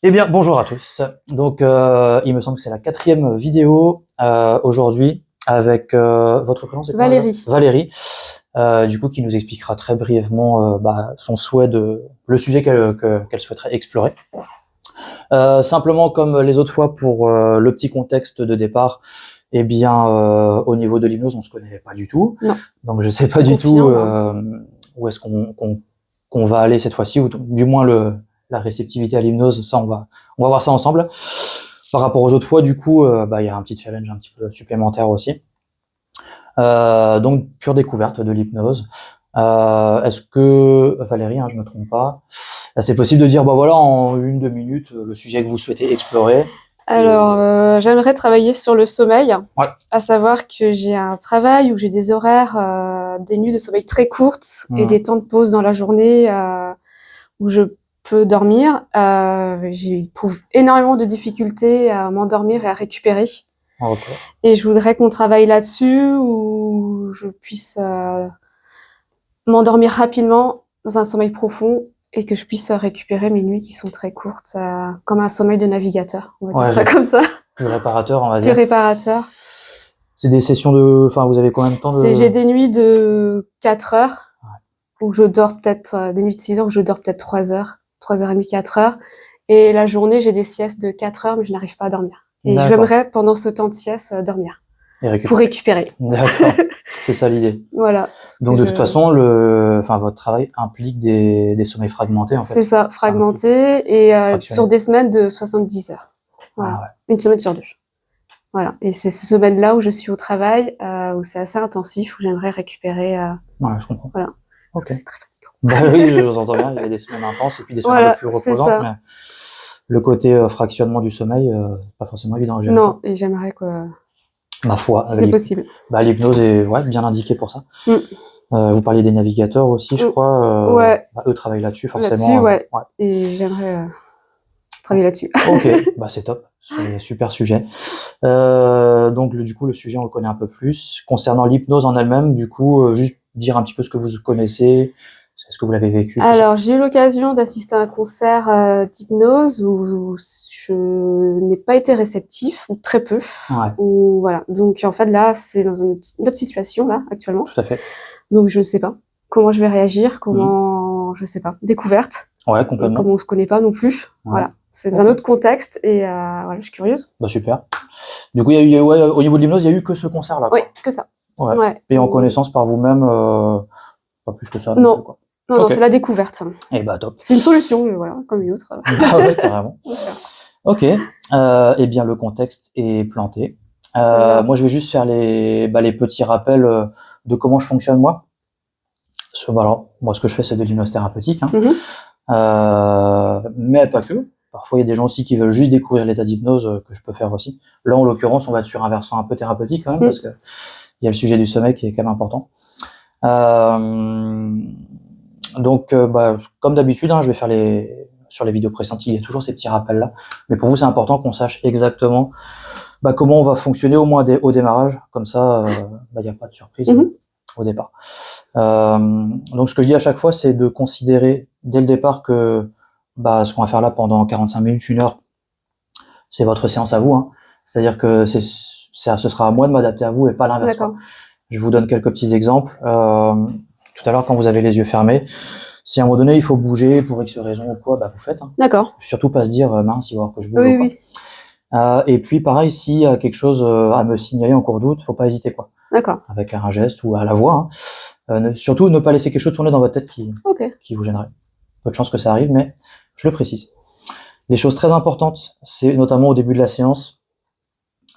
Eh bien, bonjour à tous. Donc, il me semble que c'est la 4e vidéo aujourd'hui avec votre prénom, c'est quoi? Valérie. Valérie, du coup, qui nous expliquera très brièvement son souhait le sujet qu'elle souhaiterait explorer. Simplement, comme les autres fois, pour le petit contexte de départ, eh bien, au niveau de l'hypnose, on se connaît pas du tout. Non. Donc, je sais pas du tout où est-ce qu'on va aller cette fois-ci, ou du moins la réceptivité à l'hypnose, ça on va voir ça ensemble. Par rapport aux autres fois, du coup, il y a un petit challenge un petit peu supplémentaire aussi. Donc pure découverte de l'hypnose. Est-ce que Valérie, je me trompe pas, c'est possible de dire voilà en 1-2 minutes le sujet que vous souhaitez explorer? Alors, j'aimerais travailler sur le sommeil, Ouais. à savoir que j'ai un travail où j'ai des horaires, des nuits de sommeil très courtes et des temps de pause dans la journée où je peux dormir. J'éprouve énormément de difficultés à m'endormir et à récupérer. Okay. Et je voudrais qu'on travaille là-dessus, où je puisse m'endormir rapidement dans un sommeil profond et que je puisse récupérer mes nuits qui sont très courtes, comme un sommeil de navigateur, on va dire ça comme ça. Plus réparateur, on va dire. Plus réparateur. C'est des sessions de... Enfin, vous avez combien de temps J'ai des nuits de 4 heures, où je dors peut-être... des nuits de 6 heures où je dors peut-être 3 heures, 3h30, 4 heures. Et la journée, j'ai des siestes de 4 heures, mais je n'arrive pas à dormir. Et j'aimerais, pendant ce temps de sieste, dormir. Pour récupérer. D'accord. C'est ça l'idée. Voilà. Donc de toute façon, votre travail implique des sommeils fragmentés en fait. C'est ça, fragmentés et sur des semaines de 70 heures. Voilà. Ah ouais. Une semaine sur 2. Voilà. Et c'est ces semaines-là où je suis au travail, où c'est assez intensif, où j'aimerais récupérer. Ouais, je comprends. Voilà. Parce que c'est très fatigant. Bah oui, je vous entends bien. Il y a des semaines intenses et puis des semaines un peu plus reposantes. Mais le côté fractionnement du sommeil, pas forcément évident à gérer. Non, et j'aimerais que... Ma foi, si c'est possible. L'hypnose est bien indiquée pour ça. Vous parliez des navigateurs aussi, je crois. Ouais. Eux travaillent là-dessus, forcément. Là-dessus, ouais. Et j'aimerais travailler là-dessus. Ok, c'est top. C'est un super sujet. Donc, du coup, le sujet, on le connaît un peu plus. Concernant l'hypnose en elle-même, du coup, juste dire un petit peu ce que vous connaissez, est-ce que vous l'avez vécu? Alors, j'ai eu l'occasion d'assister à un concert d'hypnose où je n'ai pas été réceptif, ou très peu. Ouais. Voilà. Donc, en fait, là, c'est dans une autre situation, là, actuellement. Tout à fait. Donc, je ne sais pas comment je vais réagir, je sais pas. Découverte. Ouais, complètement. Comme on se connaît pas non plus. Ouais. Voilà. C'est dans un autre contexte et voilà, je suis curieuse. Super. Du coup, il y a eu, au niveau de l'hypnose, il y a eu que ce concert-là. Oui, que ça. Ouais. Et en connaissance par vous-même, pas plus que ça. Non. Plus, non, c'est la découverte. Et top. C'est une solution, voilà, comme une autre. Ouais, carrément. Ok. Eh bien, le contexte est planté. Moi, je vais juste faire les petits rappels de comment je fonctionne moi. Moi, ce que je fais, c'est de l'hypnose thérapeutique. Mais pas que. Parfois, il y a des gens aussi qui veulent juste découvrir l'état d'hypnose que je peux faire aussi. Là, en l'occurrence, on va être sur un versant un peu thérapeutique quand même, parce que il y a le sujet du sommeil qui est quand même important. Donc, comme d'habitude, je vais faire sur les vidéos précédentes, il y a toujours ces petits rappels-là. Mais pour vous, c'est important qu'on sache exactement comment on va fonctionner au moins au démarrage. Comme ça, il n'y a pas de surprise au départ. Donc, ce que je dis à chaque fois, c'est de considérer dès le départ que ce qu'on va faire là pendant 45 minutes, 1 heure, c'est votre séance à vous. C'est-à-dire que ce sera à moi de m'adapter à vous et pas l'inverse. Je vous donne quelques petits exemples. Tout à l'heure, quand vous avez les yeux fermés, si à un moment donné il faut bouger pour X raison ou quoi, vous faites. D'accord. Surtout pas se dire mince, il va falloir que je bouge. Oui. Et puis pareil, s'il y a quelque chose à me signaler en cours de route, faut pas hésiter quoi. D'accord. Avec un geste ou à la voix. Surtout ne pas laisser quelque chose tourner dans votre tête qui vous gênerait. Peu de chance que ça arrive, mais je le précise. Les choses très importantes, c'est notamment au début de la séance,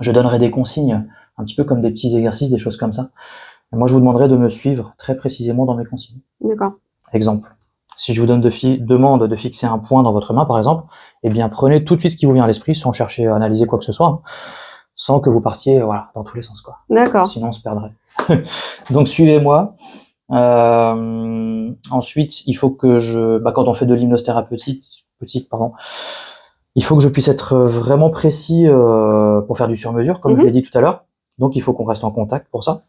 je donnerai des consignes, un petit peu comme des petits exercices, des choses comme ça. Et moi, je vous demanderai de me suivre très précisément dans mes consignes. D'accord. Exemple. Si je vous demande de fixer un point dans votre main, par exemple, eh bien, prenez tout de suite ce qui vous vient à l'esprit sans chercher à analyser quoi que ce soit, sans que vous partiez, dans tous les sens, quoi. D'accord. Sinon, on se perdrait. Donc, suivez-moi. Ensuite, il faut que quand on fait de l'hypnose thérapeutique, il faut que je puisse être vraiment précis pour faire du sur-mesure, comme je l'ai dit tout à l'heure. Donc, il faut qu'on reste en contact pour ça.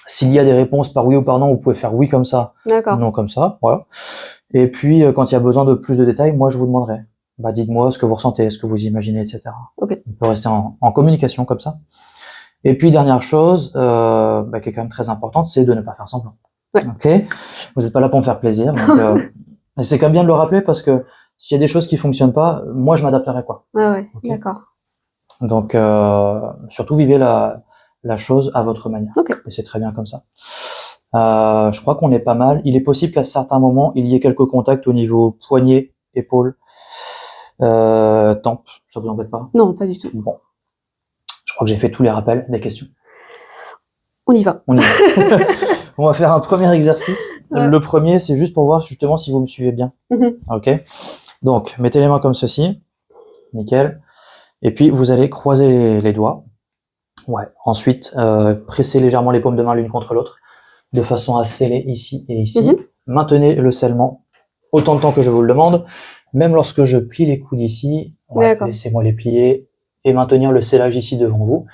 S'il y a des réponses par oui ou par non, vous pouvez faire oui comme ça, non comme ça, voilà. Et puis, quand il y a besoin de plus de détails, moi, je vous demanderai. bah dites-moi ce que vous ressentez, ce que vous imaginez, etc. Ok. On peut rester en communication comme ça. Et puis dernière chose, bah, qui est quand même très importante, c'est de ne pas faire semblant. Ouais. Ok, vous n'êtes pas là pour me faire plaisir. Donc, et c'est quand même bien de le rappeler parce que s'il y a des choses qui fonctionnent pas, moi je m'adapterai quoi. Ah ouais, Okay. d'accord. Donc surtout vivez la chose à votre manière. Okay. Et c'est très bien comme ça. Je crois qu'on est pas mal. Il est possible qu'à certains moments il y ait quelques contacts au niveau poignet, épaule, tempe. Ça vous embête pas? Non, pas du tout. Bon. Je crois que j'ai fait tous les rappels. Des questions? On y va. On y va. On va faire un premier exercice. Ouais. Le premier, c'est juste pour voir justement si vous me suivez bien. Ok. Donc, mettez les mains comme ceci. Nickel. Et puis, vous allez croiser les doigts. Ouais. Ensuite, pressez légèrement les paumes de main l'une contre l'autre, de façon à sceller ici et ici. Maintenez le scellement autant de temps que je vous le demande. Même lorsque je plie les coudes ici, ouais, laissez-moi les plier et maintenir le scellage ici devant vous.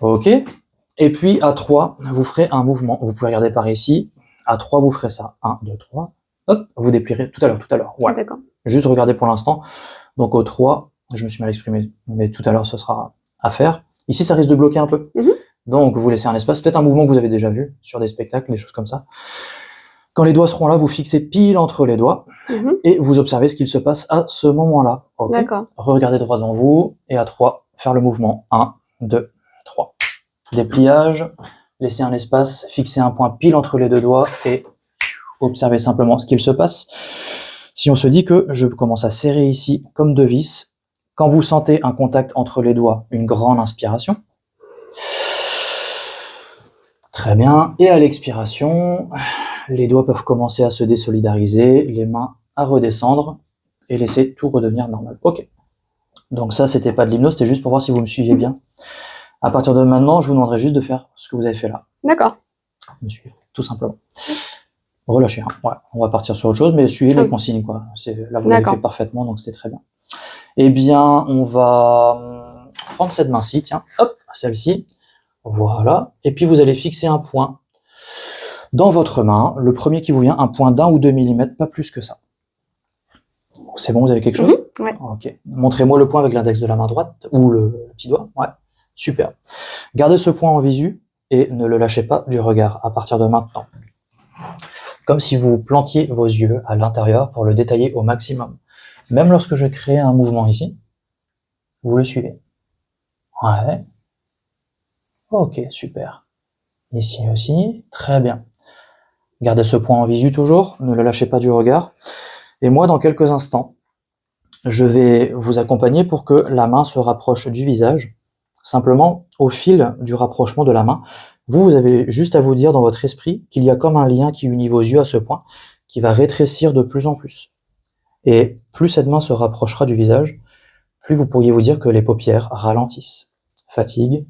Ok. Et puis, à 3, vous ferez un mouvement. Vous pouvez regarder par ici. À 3, vous ferez ça. 1, 2, 3. Hop, vous déplierez tout à l'heure. Ouais. D'accord. Juste regardez pour l'instant. Donc, au 3, je me suis mal exprimé, mais tout à l'heure, ce sera à faire. Ici, ça risque de bloquer un peu. Donc, vous laissez un espace. Peut-être un mouvement que vous avez déjà vu sur des spectacles, des choses comme ça. Quand les doigts seront là, vous fixez pile entre les doigts et vous observez ce qu'il se passe à ce moment-là. Okay. D'accord. Regardez droit devant vous et à 3, faire le mouvement. 1, 2, 3. Dépliage, laissez un espace, fixez un point pile entre les deux doigts et observez simplement ce qu'il se passe. Si on se dit que je commence à serrer ici comme deux vis, quand vous sentez un contact entre les doigts, une grande inspiration. Très bien. Et à l'expiration, les doigts peuvent commencer à se désolidariser, les mains à redescendre et laisser tout redevenir normal. Ok. Donc ça, c'était pas de l'hypnose, c'était juste pour voir si vous me suiviez bien. À partir de maintenant, je vous demanderai juste de faire ce que vous avez fait là. D'accord. Me suivre, tout simplement. Relâchez. Hein. Ouais, on va partir sur autre chose, mais suivez les consignes, quoi. Là, vous l'avez fait parfaitement, donc c'était très bien. Eh bien, on va prendre cette main-ci, tiens, hop, celle-ci. Voilà. Et puis, vous allez fixer un point dans votre main. Le premier qui vous vient, un point d'1 ou 2 mm, pas plus que ça. C'est bon, vous avez quelque chose? Ouais. Ok. Montrez-moi le point avec l'index de la main droite ou le petit doigt. Ouais. Super. Gardez ce point en visu et ne le lâchez pas du regard à partir de maintenant. Comme si vous plantiez vos yeux à l'intérieur pour le détailler au maximum. Même lorsque je crée un mouvement ici, vous le suivez. Ouais. Ok, super. Ici aussi, très bien. Gardez ce point en visu toujours, ne le lâchez pas du regard. Et moi, dans quelques instants, je vais vous accompagner pour que la main se rapproche du visage. Simplement, au fil du rapprochement de la main, vous avez juste à vous dire dans votre esprit qu'il y a comme un lien qui unit vos yeux à ce point, qui va rétrécir de plus en plus. Et plus cette main se rapprochera du visage, plus vous pourriez vous dire que les paupières ralentissent, fatiguent,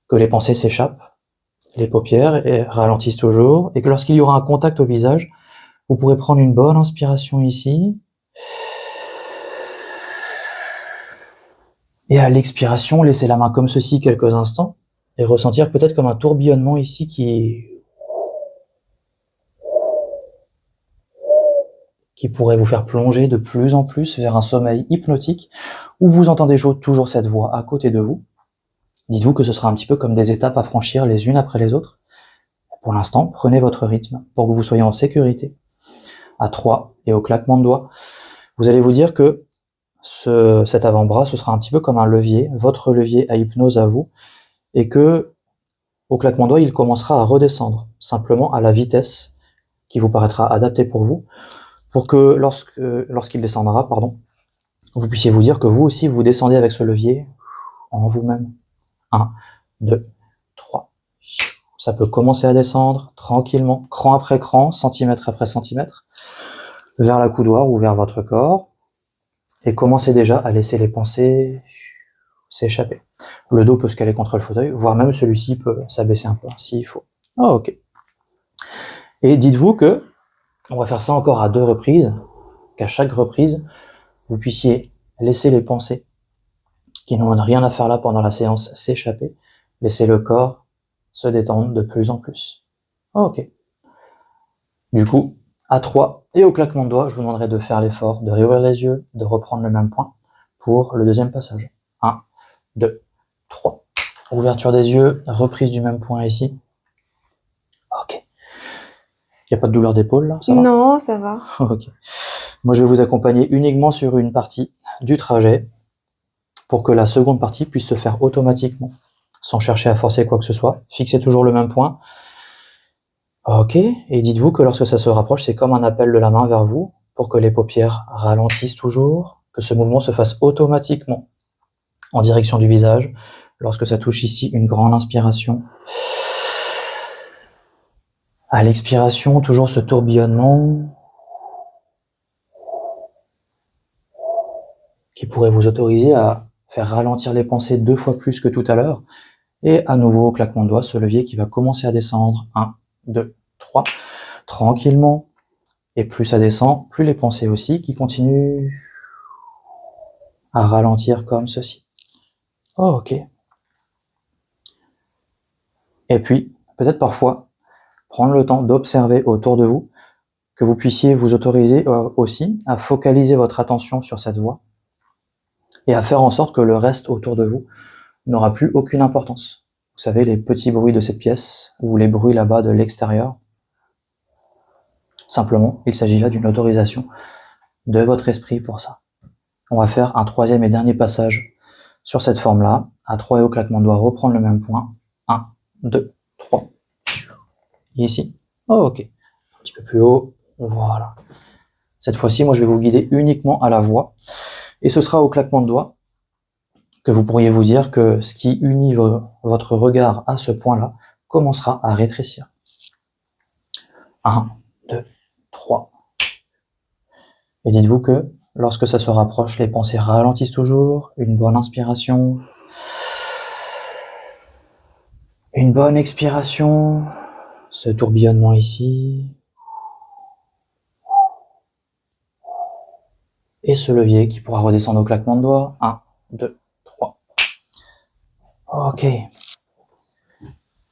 que les pensées s'échappent, les paupières ralentissent toujours, et que lorsqu'il y aura un contact au visage, vous pourrez prendre une bonne inspiration ici, et à l'expiration, laissez la main comme ceci quelques instants, et ressentir peut-être comme un tourbillonnement ici qui pourrait vous faire plonger de plus en plus vers un sommeil hypnotique, où vous entendez toujours cette voix à côté de vous. Dites-vous que ce sera un petit peu comme des étapes à franchir les unes après les autres. Pour l'instant, prenez votre rythme pour que vous soyez en sécurité. À 3 et au claquement de doigts, vous allez vous dire que cet avant-bras, ce sera un petit peu comme un levier, votre levier à hypnose à vous, et que au claquement de doigts, il commencera à redescendre, simplement à la vitesse qui vous paraîtra adaptée pour vous, pour que lorsqu'il descendra, vous puissiez vous dire que vous aussi, vous descendez avec ce levier en vous-même. 1, 2, 3. Ça peut commencer à descendre tranquillement, cran après cran, centimètre après centimètre, vers la coudoir ou vers votre corps, et commencez déjà à laisser les pensées s'échapper. Le dos peut se caler contre le fauteuil, voire même celui-ci peut s'abaisser un peu, s'il faut. Ah, ok. Et dites-vous que on va faire ça encore à 2 reprises, qu'à chaque reprise, vous puissiez laisser les pensées qui n'ont rien à faire là pendant la séance s'échapper, laisser le corps se détendre de plus en plus. Ok. Du coup, À 3, et au claquement de doigts, je vous demanderai de faire l'effort, de réouvrir les yeux, de reprendre le même point pour le deuxième passage. 1, 2, 3. Ouverture des yeux, reprise du même point ici. Ok. Il n'y a pas de douleur d'épaule là, ça va? Non, ça va. Ok. Moi, je vais vous accompagner uniquement sur une partie du trajet pour que la seconde partie puisse se faire automatiquement, sans chercher à forcer quoi que ce soit. Fixez toujours le même point. Ok, et dites-vous que lorsque ça se rapproche, c'est comme un appel de la main vers vous pour que les paupières ralentissent toujours, que ce mouvement se fasse automatiquement en direction du visage. Lorsque ça touche ici, une grande inspiration. À l'expiration, toujours ce tourbillonnement qui pourrait vous autoriser à faire ralentir les pensées 2 fois plus que tout à l'heure. Et à nouveau, au claquement de doigts, ce levier qui va commencer à descendre. 1, 2, 3. Tranquillement. Et plus ça descend, plus les pensées aussi qui continuent à ralentir comme ceci. Oh, ok. Et puis, peut-être parfois, prendre le temps d'observer autour de vous, que vous puissiez vous autoriser aussi à focaliser votre attention sur cette voix et à faire en sorte que le reste autour de vous n'aura plus aucune importance. Vous savez, les petits bruits de cette pièce ou les bruits là-bas de l'extérieur. Simplement, il s'agit là d'une autorisation de votre esprit pour ça. On va faire un troisième et dernier passage sur cette forme-là. À 3 et au claquement de doigts, reprendre le même point. 1, 2, 3. Et ici. Oh, ok. Un petit peu plus haut. Voilà. Cette fois-ci, moi, je vais vous guider uniquement à la voix. Et ce sera au claquement de doigts que vous pourriez vous dire que ce qui unit votre regard à ce point-là commencera à rétrécir. 1, 2, 3. Et dites-vous que lorsque ça se rapproche, les pensées ralentissent toujours. Une bonne inspiration. Une bonne expiration. Ce tourbillonnement ici. Et ce levier qui pourra redescendre au claquement de doigts. 1, 2, 3. Ok.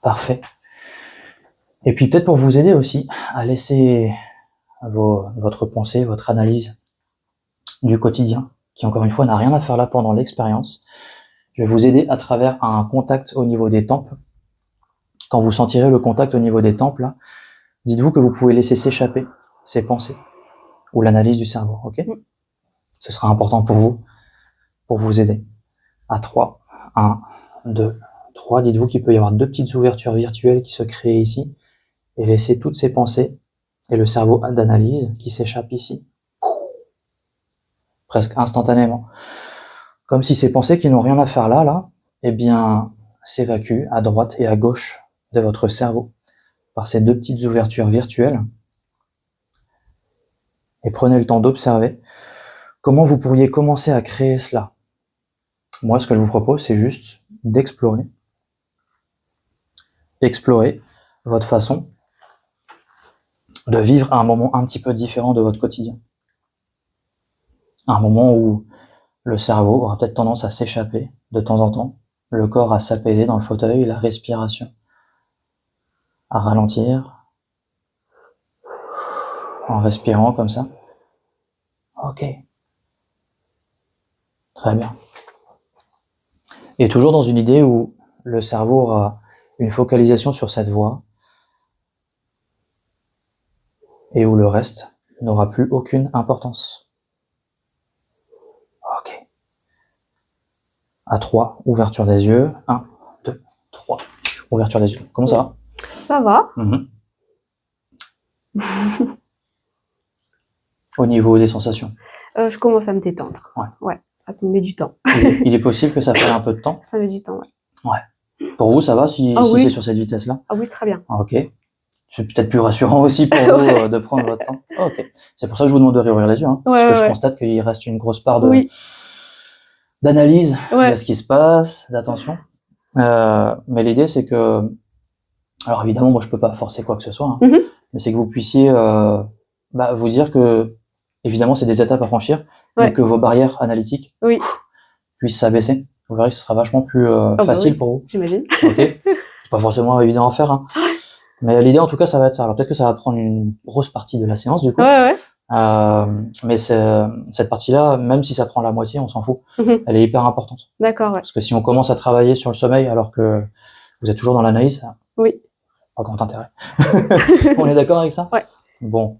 Parfait. Et puis peut-être pour vous aider aussi à laisser votre pensée, votre analyse du quotidien, qui encore une fois n'a rien à faire là pendant l'expérience, je vais vous aider à travers un contact au niveau des tempes. Quand vous sentirez le contact au niveau des tempes, là, dites-vous que vous pouvez laisser s'échapper ces pensées ou l'analyse du cerveau, ok? Ce sera important pour vous aider. À 3, 1, 2, 3, dites-vous qu'il peut y avoir 2 petites ouvertures virtuelles qui se créent ici et laissez toutes ces pensées et le cerveau d'analyse qui s'échappe ici. Presque instantanément. Comme si ces pensées qui n'ont rien à faire là, eh bien, s'évacuent à droite et à gauche de votre cerveau par ces 2 petites ouvertures virtuelles. Et prenez le temps d'observer comment vous pourriez commencer à créer cela. Moi, ce que je vous propose, c'est juste d'explorer. Explorer votre façon de vivre un moment un petit peu différent de votre quotidien. Un moment où le cerveau aura peut-être tendance à s'échapper de temps en temps, le corps à s'apaiser dans le fauteuil, la respiration à ralentir en respirant comme ça. Ok. Très bien. Et toujours dans une idée où le cerveau aura une focalisation sur cette voie et où le reste n'aura plus aucune importance. Ok. À 3, ouverture des yeux. 1, 2, 3. Ouverture des yeux. Comment ça va? Ça va. Au niveau des sensations. Je commence à me détendre. Ouais. Ça me met du temps. Il est possible que ça prenne un peu de temps. Ça met du temps, ouais. Ouais. Pour vous, ça va si oui. c'est sur cette vitesse-là? Ah oui, très bien. Ok. C'est peut-être plus rassurant aussi pour vous de prendre votre temps. Ok. C'est pour ça que je vous demande de réouvrir les yeux, hein, parce que je constate qu'il reste une grosse part d'analyse de ce qui se passe, d'attention. Mais l'idée, c'est que, alors évidemment, moi, je peux pas forcer quoi que ce soit, hein, mais c'est que vous puissiez vous dire que, évidemment, c'est des étapes à franchir, mais que vos barrières analytiques puissent s'abaisser. Vous verrez que ce sera vachement plus facile pour vous. J'imagine. Ok. C'est pas forcément évident à faire, hein. Mais l'idée, en tout cas, ça va être ça. Alors peut-être que ça va prendre une grosse partie de la séance, du coup. Ouais. Mais cette partie-là, même si ça prend la moitié, on s'en fout. Elle est hyper importante. D'accord, ouais. Parce que si on commence à travailler sur le sommeil alors que vous êtes toujours dans l'analyse, oui. Pas grand intérêt. On est d'accord avec ça? Ouais. Bon.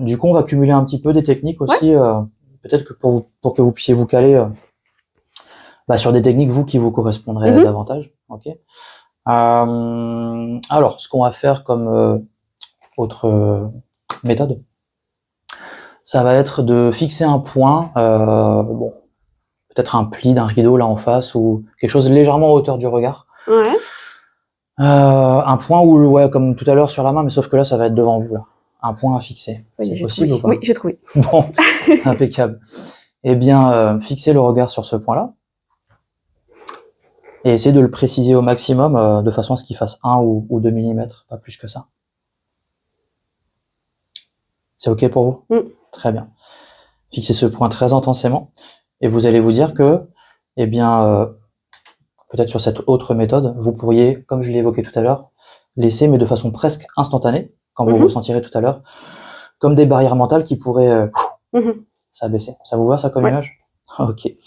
Du coup, on va cumuler un petit peu des techniques aussi, peut-être que pour que vous puissiez vous caler sur des techniques, vous, qui vous correspondraient davantage. Ok. Alors, ce qu'on va faire comme autre méthode, ça va être de fixer un point, bon, peut-être un pli d'un rideau là en face ou quelque chose légèrement en hauteur du regard. Ouais. Un point où, ouais, comme tout à l'heure sur la main, mais sauf que là, ça va être devant vous là. Un point à fixer. C'est possible ou pas? Oui, j'ai trouvé. Bon, impeccable. Eh bien, fixez le regard sur ce point-là et essayez de le préciser au maximum de façon à ce qu'il fasse 1 ou 2 mm, pas plus que ça. C'est OK pour vous? Très bien. Fixez ce point très intensément et vous allez vous dire que, eh bien, peut-être sur cette autre méthode, vous pourriez, comme je l'ai évoqué tout à l'heure, laisser, mais de façon presque instantanée, quand vous ressentirez tout à l'heure, comme des barrières mentales qui pourraient s'abaisser. Ça vous va, ça, comme image? Ok. Et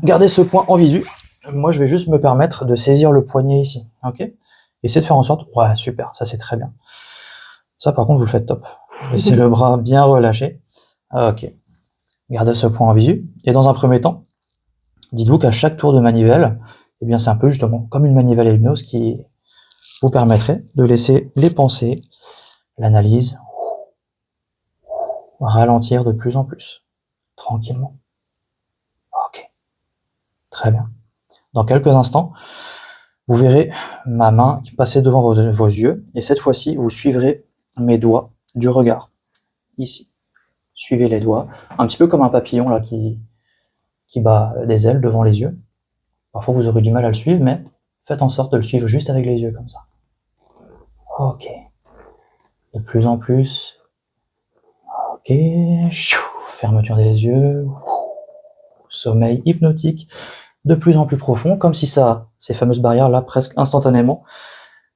gardez ce point en visu. Moi, je vais juste me permettre de saisir le poignet ici. Ok. Essayez de faire en sorte... Ouais, super, ça c'est très bien. Ça, par contre, vous le faites top. Laissez le bras bien relâché. Ok. Gardez ce point en visu. Et dans un premier temps, dites-vous qu'à chaque tour de manivelle, eh bien, c'est un peu justement comme une manivelle à hypnose qui vous permettrait de laisser les pensées, l'analyse, ralentir de plus en plus, tranquillement. Ok. Très bien. Dans quelques instants, vous verrez ma main passer devant vos yeux, et cette fois-ci, vous suivrez mes doigts du regard. Ici. Suivez les doigts, un petit peu comme un papillon là qui bat des ailes devant les yeux. Parfois vous aurez du mal à le suivre, mais faites en sorte de le suivre juste avec les yeux comme ça. Ok. De plus en plus. Ok. Fermeture des yeux. Sommeil hypnotique. De plus en plus profond, comme si ça, ces fameuses barrières là, presque instantanément,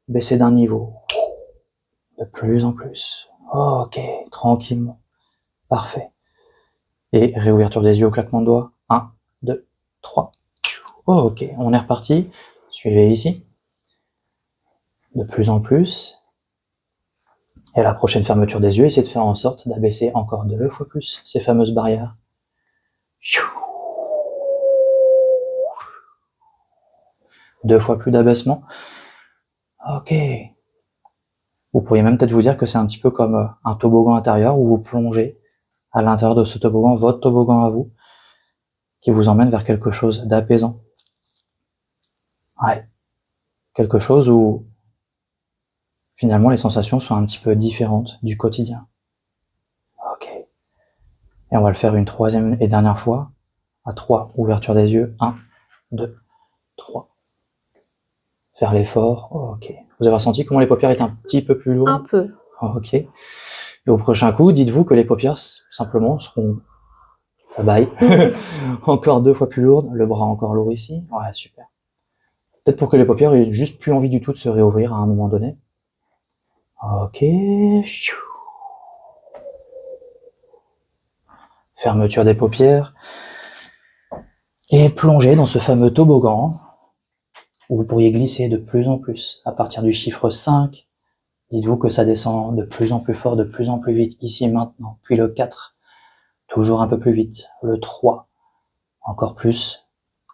baissaient d'un niveau. De plus en plus. Ok. Tranquillement. Parfait. Et réouverture des yeux au claquement de doigts. 1, 2, 3. Ok, on est reparti. Suivez ici. De plus en plus. Et à la prochaine fermeture des yeux, essayez de faire en sorte d'abaisser encore 2 fois plus ces fameuses barrières. 2 fois plus d'abaissement. Ok. Vous pourriez même peut-être vous dire que c'est un petit peu comme un toboggan intérieur où vous plongez à l'intérieur de ce toboggan, votre toboggan à vous, qui vous emmène vers quelque chose d'apaisant. Ouais. Quelque chose où finalement les sensations sont un petit peu différentes du quotidien. Ok. Et on va le faire une troisième et dernière fois. À 3, ouverture des yeux. 1, 2, 3. Faire l'effort. Ok. Vous avez ressenti comment les paupières étaient un petit peu plus lourdes? Un peu. Ok. Et au prochain coup, dites-vous que les paupières, simplement, seront... Ça baille. Encore 2 fois plus lourdes. Le bras encore lourd ici. Ouais, super. Peut-être pour que les paupières aient juste plus envie du tout de se réouvrir à un moment donné. Ok. Fermeture des paupières. Et plongez dans ce fameux toboggan où vous pourriez glisser de plus en plus. À partir du chiffre 5, dites-vous que ça descend de plus en plus fort, de plus en plus vite, ici maintenant. Puis le 4, toujours un peu plus vite. Le 3, encore plus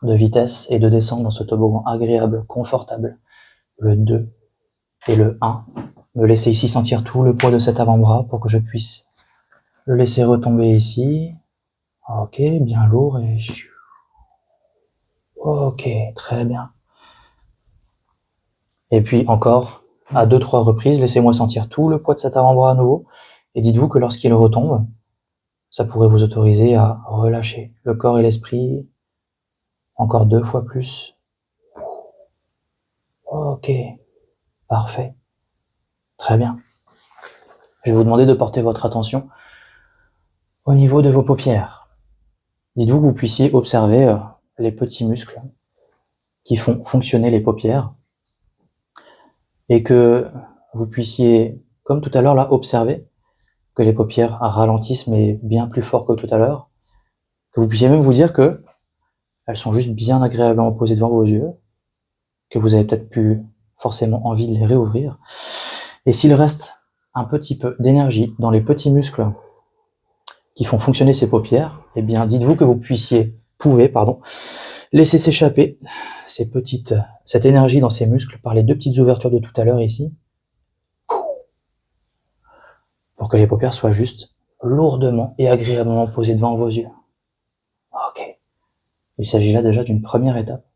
de vitesse et de descente dans ce toboggan agréable, confortable. Le 2 et le 1. Me laissez ici sentir tout le poids de cet avant-bras pour que je puisse le laisser retomber ici. Ok, bien lourd et... Ok, très bien. Et puis encore, à 2-3 reprises, laissez-moi sentir tout le poids de cet avant-bras à nouveau. Et dites-vous que lorsqu'il retombe, ça pourrait vous autoriser à relâcher le corps et l'esprit encore 2 fois plus. Ok, parfait. Très bien. Je vais vous demander de porter votre attention au niveau de vos paupières. Dites-vous que vous puissiez observer les petits muscles qui font fonctionner les paupières. et que vous puissiez, comme tout à l'heure là, observer que les paupières ralentissent mais bien plus fort que tout à l'heure, que vous puissiez même vous dire que elles sont juste bien agréablement posées devant vos yeux, que vous avez peut-être plus forcément envie de les réouvrir. Et s'il reste un petit peu d'énergie dans les petits muscles qui font fonctionner ces paupières, eh bien, dites-vous que vous pouvez, laisser s'échapper cette énergie dans ces muscles par les deux petites ouvertures de tout à l'heure ici, pour que les paupières soient juste lourdement et agréablement posées devant vos yeux. Ok. Il s'agit là déjà d'une première étape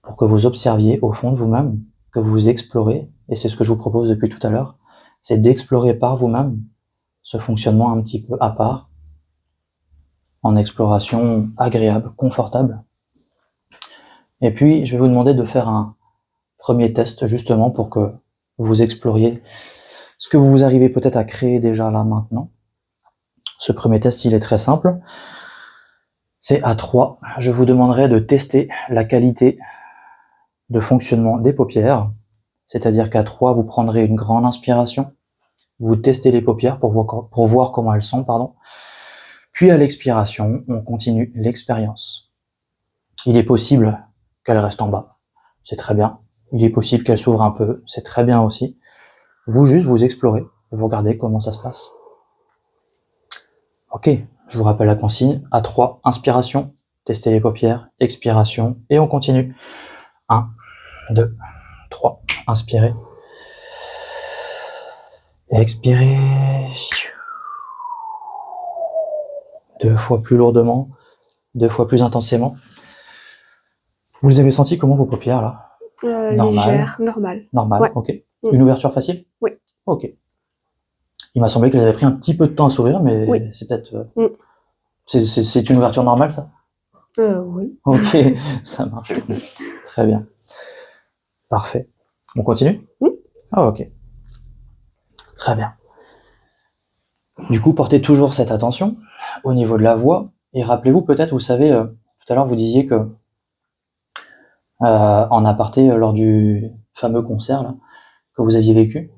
pour que vous observiez au fond de vous-même, que vous explorez, et c'est ce que je vous propose depuis tout à l'heure, c'est d'explorer par vous-même ce fonctionnement un petit peu à part, en exploration agréable, confortable. Et puis, je vais vous demander de faire un premier test justement pour que vous exploriez ce que vous arrivez peut-être à créer déjà là maintenant. Ce premier test, il est très simple. C'est à 3. Je vous demanderai de tester la qualité de fonctionnement des paupières. C'est-à-dire qu'à 3, vous prendrez une grande inspiration. Vous testez les paupières pour voir comment elles sont, Puis à l'expiration, on continue l'expérience. Il est possible qu'elles restent en bas. C'est très bien. Il est possible qu'elles s'ouvrent un peu. C'est très bien aussi. Vous explorez. Vous regardez comment ça se passe. Ok. Je vous rappelle la consigne. À 3, inspiration. Testez les paupières. Expiration. Et on continue. 1, 2, 3. Inspirez. Expirez. 2 fois plus lourdement. 2 fois plus intensément. Vous les avez sentis comment vos paupières là? Légère, normale. Normal, Ouais. ok. Une ouverture facile? Oui. Ok. Il m'a semblé qu'elles avaient pris un petit peu de temps à s'ouvrir, mais Oui. c'est peut-être... C'est une ouverture normale, ça? Oui. Ok, ça marche. Très bien. Parfait. On continue? Ah, ok. Très bien. Du coup, portez toujours cette attention au niveau de la voix, et rappelez-vous peut-être, vous savez, tout à l'heure vous disiez que en aparté, lors du fameux concert là, que vous aviez vécu,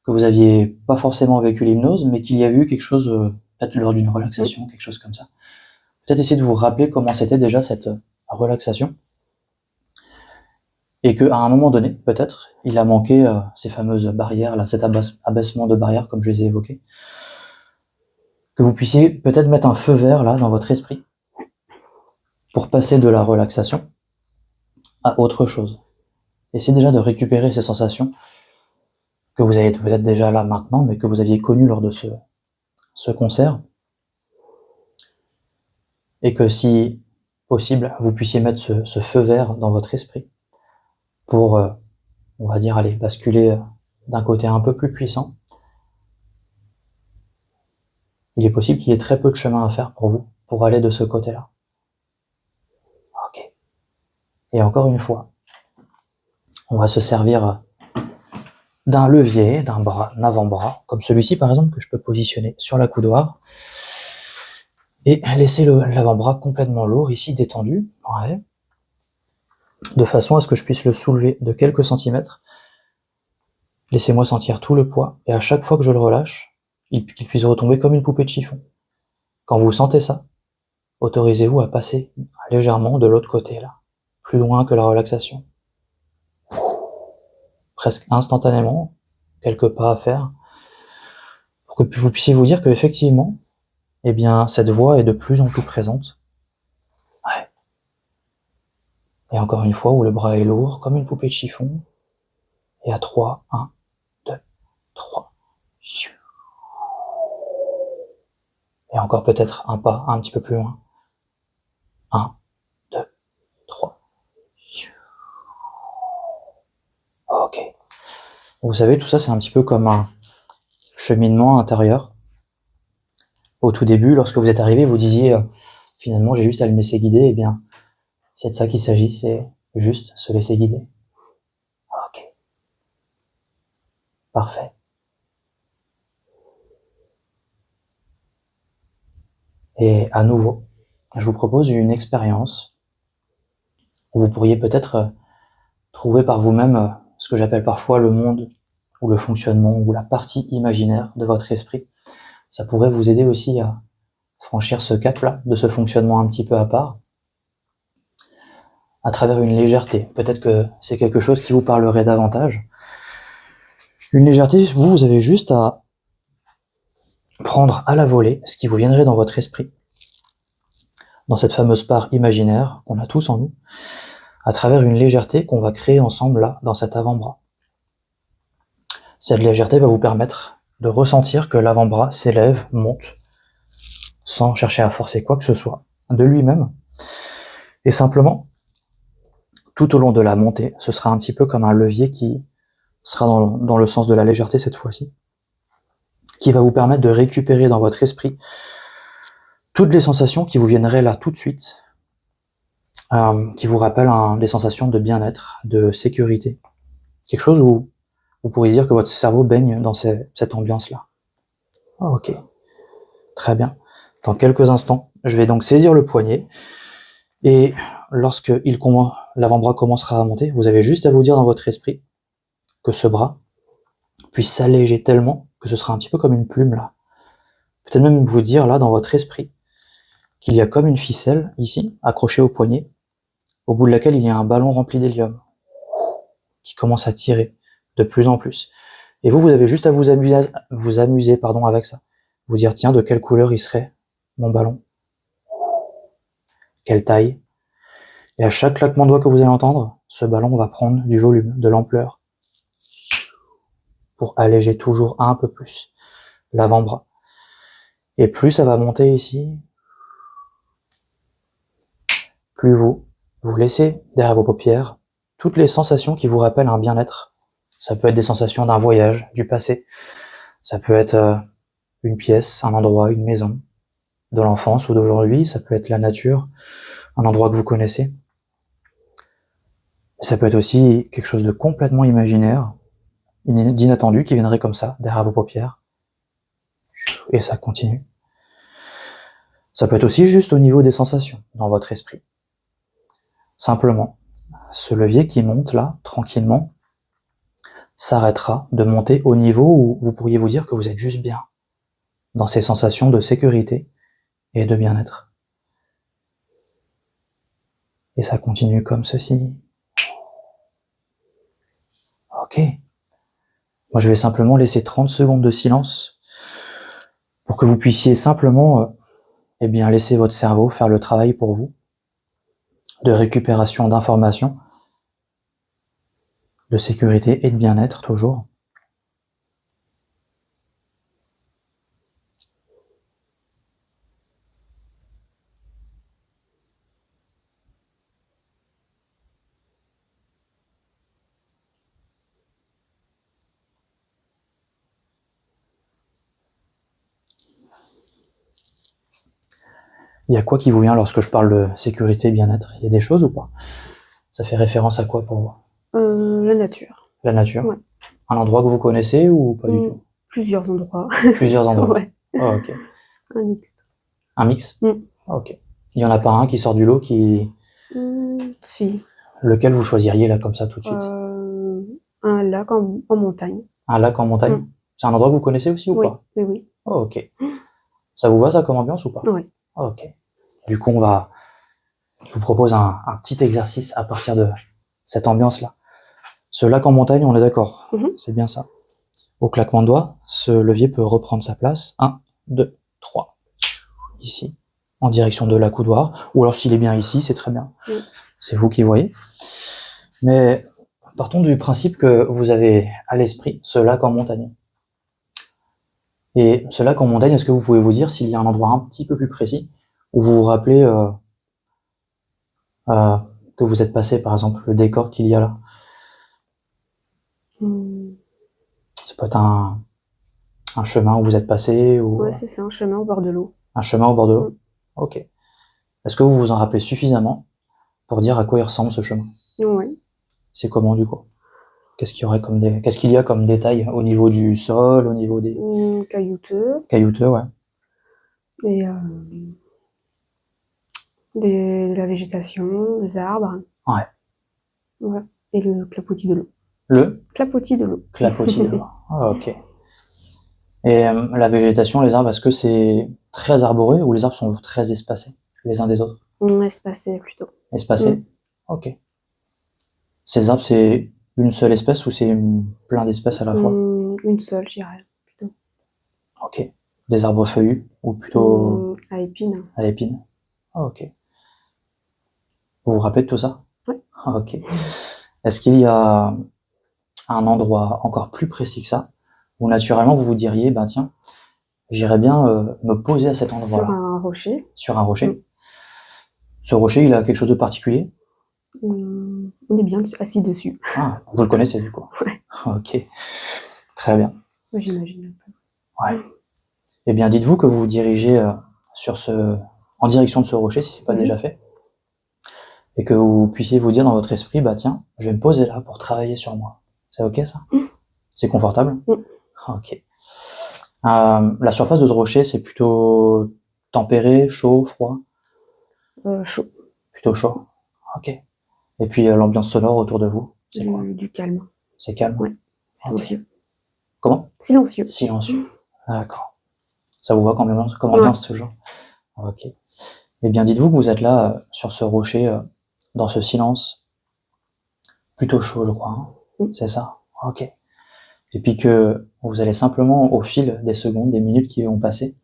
que vous aviez pas forcément vécu l'hypnose, mais qu'il y a eu quelque chose, peut-être lors d'une relaxation, quelque chose comme ça. Peut-être essayer de vous rappeler comment c'était déjà cette relaxation, et qu'à un moment donné, peut-être, il a manqué ces fameuses barrières là, cet abaissement de barrières comme je les ai évoquées, que vous puissiez peut-être mettre un feu vert là dans votre esprit pour passer de la relaxation à autre chose. Essayez déjà de récupérer ces sensations que vous avez peut-être déjà là maintenant, mais que vous aviez connues lors de ce concert, et que si possible, vous puissiez mettre ce feu vert dans votre esprit pour, on va dire, aller basculer d'un côté un peu plus puissant. Il est possible qu'il y ait très peu de chemin à faire pour vous, pour aller de ce côté-là. Ok. Et encore une fois, on va se servir d'un levier, d'un avant-bras, comme celui-ci par exemple, que je peux positionner sur la coudoir, et laisser l'avant-bras complètement lourd, ici détendu, ouais, de façon à ce que je puisse le soulever de quelques centimètres. Laissez-moi sentir tout le poids, et à chaque fois que je le relâche, qu'il puisse retomber comme une poupée de chiffon. Quand vous sentez ça, autorisez-vous à passer légèrement de l'autre côté, là, plus loin que la relaxation. Presque instantanément, quelques pas à faire, pour que vous puissiez vous dire que effectivement, eh bien, cette voix est de plus en plus présente. Ouais. Et encore une fois, où le bras est lourd, comme une poupée de chiffon. Et à 3, 1, 2, 3. Et encore peut-être un pas un petit peu plus loin. 1, 2, 3. Ok. Vous savez, tout ça, c'est un petit peu comme un cheminement intérieur. Au tout début, lorsque vous êtes arrivé, vous disiez, finalement, j'ai juste à le laisser guider. Eh bien, c'est de ça qu'il s'agit, c'est juste se laisser guider. Ok. Parfait. Et à nouveau, je vous propose une expérience où vous pourriez peut-être trouver par vous-même ce que j'appelle parfois le monde ou le fonctionnement ou la partie imaginaire de votre esprit. Ça pourrait vous aider aussi à franchir ce cap-là, de ce fonctionnement un petit peu à part, à travers une légèreté. Peut-être que c'est quelque chose qui vous parlerait davantage. Une légèreté, vous avez juste à prendre à la volée ce qui vous viendrait dans votre esprit, dans cette fameuse part imaginaire qu'on a tous en nous, à travers une légèreté qu'on va créer ensemble là, dans cet avant-bras. Cette légèreté va vous permettre de ressentir que l'avant-bras s'élève, monte, sans chercher à forcer quoi que ce soit, de lui-même. Et simplement, tout au long de la montée, ce sera un petit peu comme un levier qui sera dans le sens de la légèreté cette fois-ci, qui va vous permettre de récupérer dans votre esprit toutes les sensations qui vous viendraient là tout de suite, qui vous rappellent des sensations de bien-être, de sécurité. Quelque chose où vous pourriez dire que votre cerveau baigne dans cette ambiance-là. Oh, ok, très bien. Dans quelques instants, je vais donc saisir le poignet, et lorsque l'avant-bras commencera à monter, vous avez juste à vous dire dans votre esprit que ce bras puisse s'alléger tellement que ce sera un petit peu comme une plume là. Peut-être même vous dire là dans votre esprit qu'il y a comme une ficelle ici, accrochée au poignet, au bout de laquelle il y a un ballon rempli d'hélium qui commence à tirer de plus en plus. Et vous avez juste à vous amuser avec ça. Vous dire, tiens, de quelle couleur il serait mon ballon? Quelle taille? Et à chaque claquement de doigts que vous allez entendre, ce ballon va prendre du volume, de l'ampleur, pour alléger toujours un peu plus l'avant-bras. Et plus ça va monter ici, plus vous laissez derrière vos paupières toutes les sensations qui vous rappellent un bien-être. Ça peut être des sensations d'un voyage, du passé. Ça peut être une pièce, un endroit, une maison, de l'enfance ou d'aujourd'hui. Ça peut être la nature, un endroit que vous connaissez. Ça peut être aussi quelque chose de complètement imaginaire, d'inattendu, qui viendrait comme ça, derrière vos paupières. Et ça continue. Ça peut être aussi juste au niveau des sensations, dans votre esprit. Simplement, ce levier qui monte là, tranquillement, s'arrêtera de monter au niveau où vous pourriez vous dire que vous êtes juste bien, dans ces sensations de sécurité et de bien-être. Et ça continue comme ceci. Ok. Moi, je vais simplement laisser 30 secondes de silence pour que vous puissiez simplement laisser votre cerveau faire le travail pour vous, de récupération d'informations, de sécurité et de bien-être toujours. Il y a quoi qui vous vient lorsque je parle de sécurité et bien-être? Il y a des choses ou pas? Ça fait référence à quoi pour vous? La nature. La nature? Ouais. Un endroit que vous connaissez ou pas du tout? Plusieurs endroits. Plusieurs endroits. Ouais. Oh, ok. Un mixte. Un mix? Ok. Il y en a pas un qui sort du lot qui... Si. Lequel vous choisiriez là comme ça tout de suite? Un lac en montagne. Un lac en montagne? C'est un endroit que vous connaissez aussi ou Oui, pas? oui, oui. Oh, ok. Ça vous va ça comme ambiance ou pas? Oui. Oh, ok. Du coup, je vous propose un petit exercice à partir de cette ambiance-là. Ce lac en montagne, on est d'accord? C'est bien ça. Au claquement de doigts, ce levier peut reprendre sa place. 1, 2, 3. Ici, en direction de la coudoir. Ou alors s'il est bien ici, c'est très bien. C'est vous qui voyez. Mais partons du principe que vous avez à l'esprit ce lac en montagne. Et ce lac en montagne, est-ce que vous pouvez vous dire s'il y a un endroit un petit peu plus précis où vous vous rappelez que vous êtes passé, par exemple, le décor qu'il y a là? Ça peut être un chemin où vous êtes passé ou... Ouais, c'est ça, un chemin au bord de l'eau. Un chemin au bord de l'eau? Ok. Est-ce que vous vous en rappelez suffisamment pour dire à quoi il ressemble ce chemin? Oui. C'est comment du coup? Qu'est-ce qu'il y a comme détail au niveau du sol, au niveau des... Caillouteux. Caillouteux, ouais. Et de la végétation, des arbres. Ouais. Ouais. Et le clapotis de l'eau. Le Clapotis de l'eau. clapotis de l'eau. Ah, ok. Et la végétation, les arbres, est-ce que c'est très arboré ou les arbres sont très espacés les uns des autres? Espacé plutôt. Espacés? Ok. Ces arbres, c'est une seule espèce ou c'est plein d'espèces à la fois? Une seule, je dirais. Ok. Des arbres feuillus ou plutôt À épines. à épines? Ah, ok. Vous vous rappelez de tout ça? Oui. Ah, ok. Est-ce qu'il y a un endroit encore plus précis que ça où naturellement vous vous diriez, ben tiens, j'irais bien me poser à cet endroit-là? Sur un rocher. Sur un rocher? Ce rocher, il a quelque chose de particulier? On est bien assis dessus. Ah, vous le connaissez du coup? Ouais. Ok. Très bien. J'imagine un peu. Ouais. Eh bien, dites-vous que vous vous dirigez en direction de ce rocher, si c'est pas déjà fait, et que vous puissiez vous dire dans votre esprit, bah tiens, je vais me poser là pour travailler sur moi. C'est ok ça? C'est confortable? Ok. La surface de ce rocher, c'est plutôt tempéré, chaud, froid? Chaud. Plutôt chaud. Ok. Et puis l'ambiance sonore autour de vous, c'est quoi? Du calme. C'est calme? Ouais. Silencieux. Okay. Comment? Silencieux. Silencieux. D'accord. Ça vous va comme ambiance toujours? Ok. Eh bien, dites-vous que vous êtes là, sur ce rocher, dans ce silence, plutôt chaud, je crois, hein? C'est ça? Ok. Et puis que vous allez simplement, au fil des secondes, des minutes qui vont passer,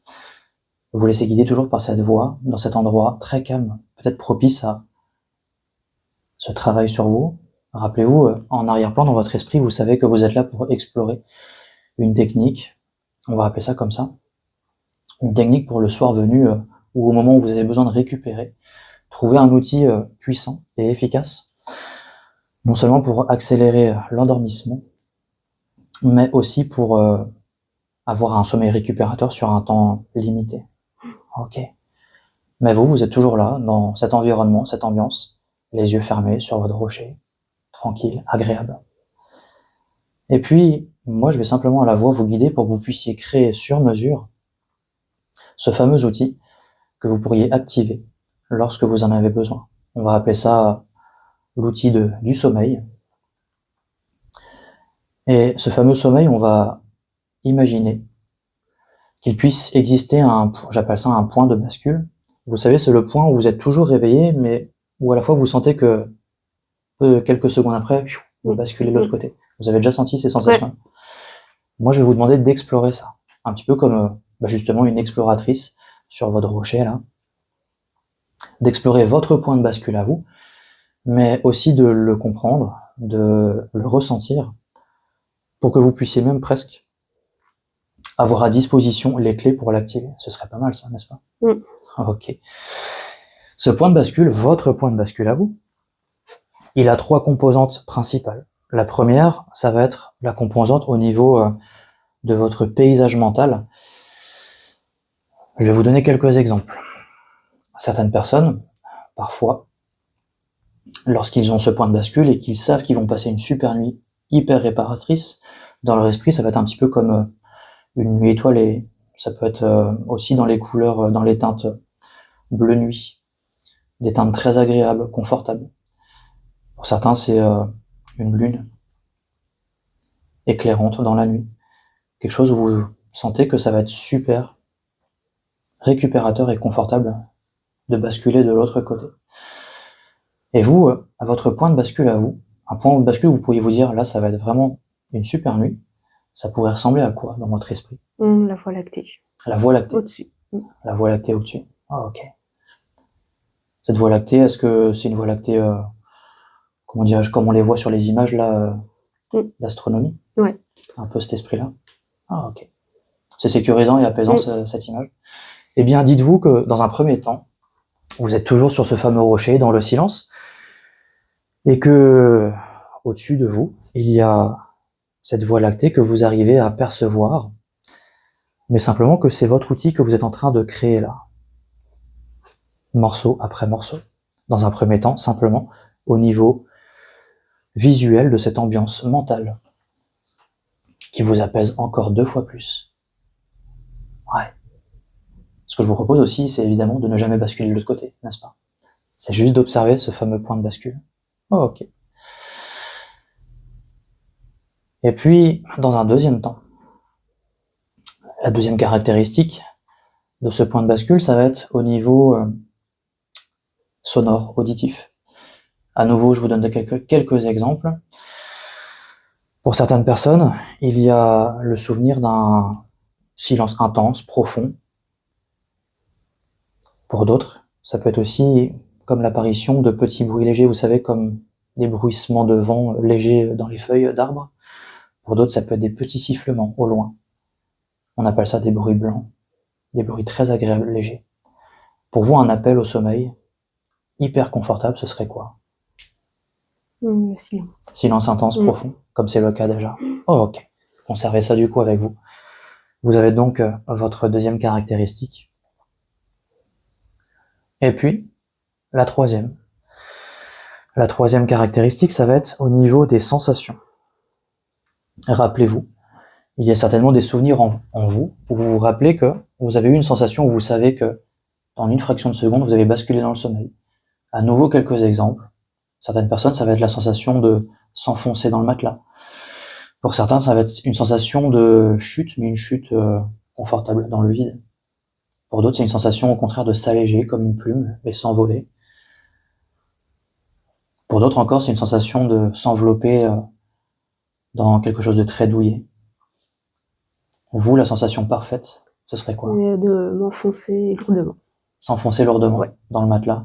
vous laisser guider toujours par cette voix, dans cet endroit très calme, peut-être propice à ce travail sur vous. Rappelez-vous, en arrière-plan, dans votre esprit, vous savez que vous êtes là pour explorer une technique, on va appeler ça comme ça, une technique pour le soir venu, ou au moment où vous avez besoin de récupérer, trouver un outil puissant et efficace, non seulement pour accélérer l'endormissement, mais aussi pour avoir un sommeil récupérateur sur un temps limité. Ok. Mais vous êtes toujours là, dans cet environnement, cette ambiance, les yeux fermés sur votre rocher, tranquille, agréable. Et puis, moi, je vais simplement à la voix vous guider pour que vous puissiez créer sur mesure ce fameux outil que vous pourriez activer lorsque vous en avez besoin. On va appeler ça l'outil du sommeil. Et ce fameux sommeil, on va imaginer qu'il puisse exister j'appelle ça un point de bascule. Vous savez, c'est le point où vous êtes toujours réveillé, mais où à la fois vous sentez que quelques secondes après, vous basculez de l'autre côté. Vous avez déjà senti ces sensations? Ouais. Moi, je vais vous demander d'explorer ça. Un petit peu comme justement une exploratrice sur votre rocher là. D'explorer votre point de bascule à vous, mais aussi de le comprendre, de le ressentir, pour que vous puissiez même presque avoir à disposition les clés pour l'activer. Ce serait pas mal ça, n'est-ce pas? Ok. Ce point de bascule, votre point de bascule à vous, il a 3 composantes principales. La première, ça va être la composante au niveau de votre paysage mental. Je vais vous donner quelques exemples. Certaines personnes, parfois, lorsqu'ils ont ce point de bascule et qu'ils savent qu'ils vont passer une super nuit hyper réparatrice, dans leur esprit, ça va être un petit peu comme une nuit étoilée. Ça peut être aussi dans les couleurs, dans les teintes bleu nuit, des teintes très agréables, confortables. Pour certains, c'est une lune éclairante dans la nuit. Quelque chose où vous sentez que ça va être super récupérateur et confortable de basculer de l'autre côté. Et vous, à votre point de bascule à vous, un point de bascule où vous pourriez vous dire, là, ça va être vraiment une super nuit, ça pourrait ressembler à quoi dans votre esprit? La Voie lactée. La Voie lactée. Au-dessus. La Voie lactée au-dessus. Ah, ok. Cette Voie lactée, est-ce que c'est une Voie lactée, comment dirais-je, comme on les voit sur les images là, d'astronomie? Ouais. Un peu cet esprit-là. Ah, ok. C'est sécurisant et apaisant cette image. Eh bien, dites-vous que dans un premier temps, vous êtes toujours sur ce fameux rocher dans le silence, et que au-dessus de vous, il y a cette Voie lactée que vous arrivez à percevoir, mais simplement que c'est votre outil que vous êtes en train de créer là, morceau après morceau. Dans un premier temps, simplement au niveau visuel de cette ambiance mentale qui vous apaise encore 2 fois plus. Ouais. Ce que je vous propose aussi, c'est évidemment de ne jamais basculer de l'autre côté, n'est-ce pas? C'est juste d'observer ce fameux point de bascule. Oh, ok. Et puis, dans un deuxième temps, la deuxième caractéristique de ce point de bascule, ça va être au niveau sonore, auditif. À nouveau, je vous donne quelques exemples. Pour certaines personnes, il y a le souvenir d'un silence intense, profond. Pour d'autres, ça peut être aussi comme l'apparition de petits bruits légers, vous savez, comme des bruissements de vent légers dans les feuilles d'arbres. Pour d'autres, ça peut être des petits sifflements au loin. On appelle ça des bruits blancs, des bruits très agréables, légers. Pour vous, un appel au sommeil hyper confortable, ce serait quoi? Silence. Silence intense, profond, comme c'est le cas déjà. Oh, ok. Conservez ça du coup avec vous. Vous avez donc votre deuxième caractéristique. Et puis, la troisième. La troisième caractéristique, ça va être au niveau des sensations. Rappelez-vous, il y a certainement des souvenirs en vous où vous vous rappelez que vous avez eu une sensation où vous savez que dans une fraction de seconde, vous avez basculé dans le sommeil. À nouveau, quelques exemples. Certaines personnes, ça va être la sensation de s'enfoncer dans le matelas. Pour certains, ça va être une sensation de chute, mais une chute confortable dans le vide. Pour d'autres, c'est une sensation au contraire de s'alléger comme une plume et s'envoler. Pour d'autres encore, c'est une sensation de s'envelopper dans quelque chose de très douillet. Vous, la sensation parfaite, ce serait quoi? C'est de m'enfoncer lourdement. S'enfoncer lourdement, ouais, dans le matelas.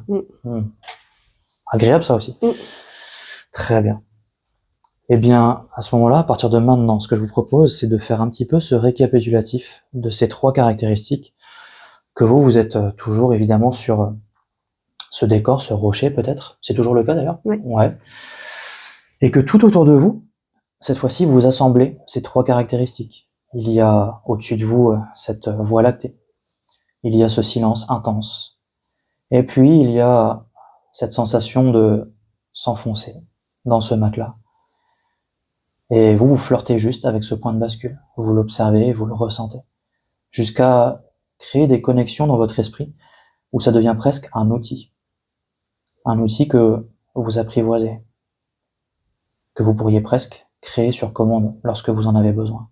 Agréable ça aussi. Très bien. Eh bien, à ce moment-là, à partir de maintenant, ce que je vous propose, c'est de faire un petit peu ce récapitulatif de ces trois caractéristiques que vous êtes toujours évidemment sur ce décor, ce rocher peut-être. C'est toujours le cas d'ailleurs. Oui. Ouais. Et que tout autour de vous, cette fois-ci, vous assemblez ces trois caractéristiques. Il y a au-dessus de vous cette voie lactée. Il y a ce silence intense. Et puis, il y a cette sensation de s'enfoncer dans ce matelas. Et vous flirtez juste avec ce point de bascule. Vous l'observez, vous le ressentez. Jusqu'à créer des connexions dans votre esprit où ça devient presque un outil. Un outil que vous apprivoisez. Que vous pourriez presque créer sur commande lorsque vous en avez besoin.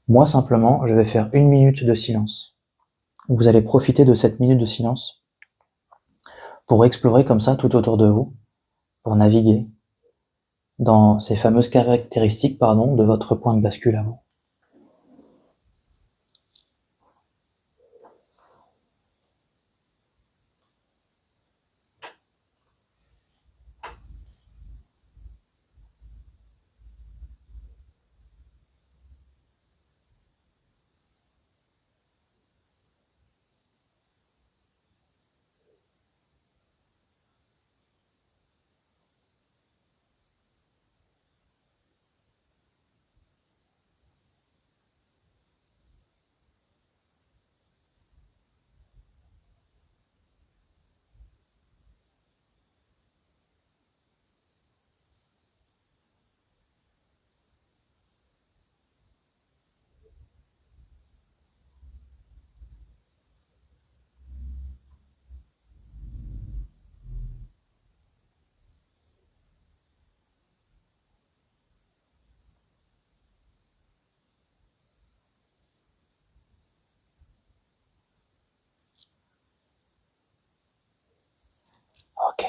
Moi, simplement, je vais faire 1 minute de silence. Vous allez profiter de cette minute de silence pour explorer comme ça tout autour de vous, pour naviguer dans ces fameuses caractéristiques, de votre point de bascule à vous. Ok.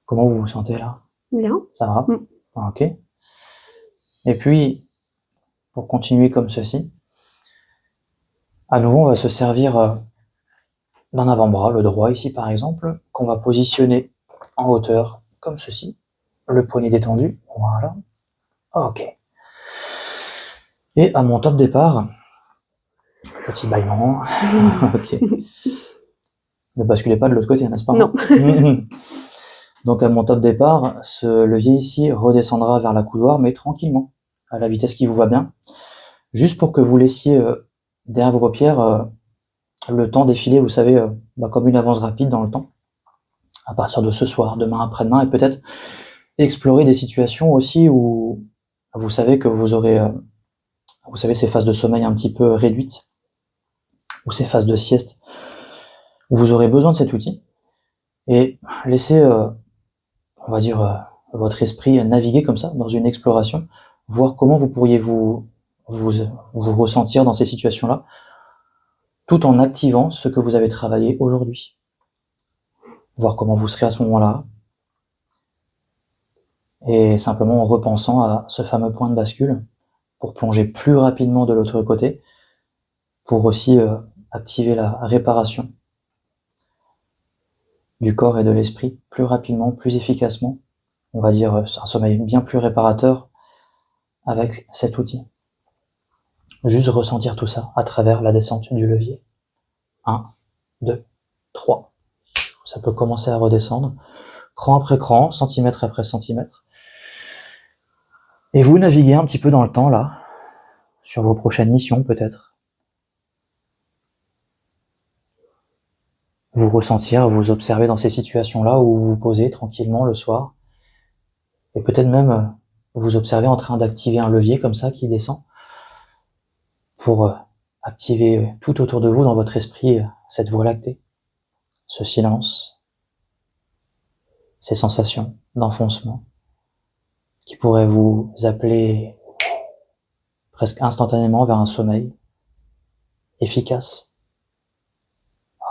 Comment vous vous sentez là? Bien. Ça va? Ok. Et puis, pour continuer comme ceci, à nouveau, on va se servir d'un avant-bras, le droit ici par exemple, qu'on va positionner en hauteur, comme ceci, le poignet détendu, voilà. Ok. Et à mon top départ, petit bâillement, ok. Ne basculez pas de l'autre côté, n'est-ce pas? Non. Donc à mon top départ, ce levier ici redescendra vers la coudoir, mais tranquillement, à la vitesse qui vous va bien, juste pour que vous laissiez derrière vos paupières le temps défiler, vous savez, comme une avance rapide dans le temps, à partir de ce soir, demain, après-demain, et peut-être explorer des situations aussi où vous savez que vous aurez, vous savez, ces phases de sommeil un petit peu réduites, ou ces phases de sieste, où vous aurez besoin de cet outil, et laisser, on va dire, votre esprit naviguer comme ça dans une exploration, voir comment vous pourriez vous ressentir dans ces situations-là, tout en activant ce que vous avez travaillé aujourd'hui. Voir comment vous serez à ce moment-là, et simplement en repensant à ce fameux point de bascule pour plonger plus rapidement de l'autre côté, pour aussi activer la réparation du corps et de l'esprit plus rapidement, plus efficacement. On va dire un sommeil bien plus réparateur avec cet outil. Juste ressentir tout ça à travers la descente du levier. 1, 2, 3. Ça peut commencer à redescendre, cran après cran, centimètre après centimètre. Et vous naviguez un petit peu dans le temps là, sur vos prochaines missions peut-être. Vous ressentir, vous observer dans ces situations-là où vous vous posez tranquillement le soir. Et peut-être même vous observer en train d'activer un levier comme ça qui descend pour activer tout autour de vous dans votre esprit cette voie lactée, ce silence, ces sensations d'enfoncement qui pourraient vous appeler presque instantanément vers un sommeil efficace.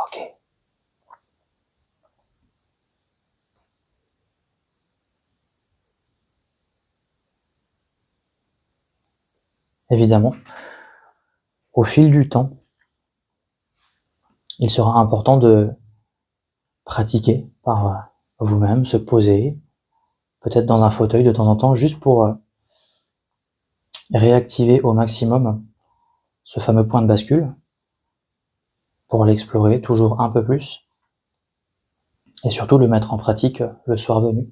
Ok. Évidemment, au fil du temps, il sera important de pratiquer par vous-même, se poser, peut-être dans un fauteuil de temps en temps, juste pour réactiver au maximum ce fameux point de bascule, pour l'explorer toujours un peu plus, et surtout le mettre en pratique le soir venu.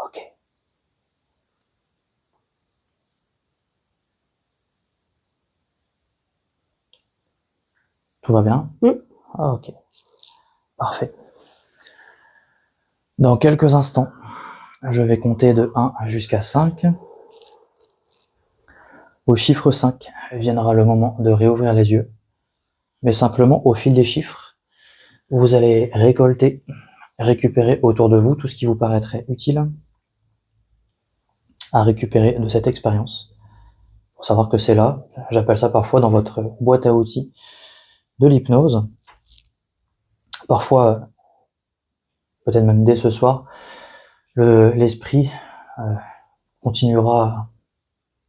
Ok. Tout va bien? Ok. Parfait. Dans quelques instants, je vais compter de 1 jusqu'à 5. Au chiffre 5 viendra le moment de réouvrir les yeux. Mais simplement, au fil des chiffres, vous allez récolter, récupérer autour de vous tout ce qui vous paraîtrait utile à récupérer de cette expérience. Pour savoir que c'est là, j'appelle ça parfois dans votre boîte à outils de l'hypnose. Parfois, peut-être même dès ce soir, l'esprit continuera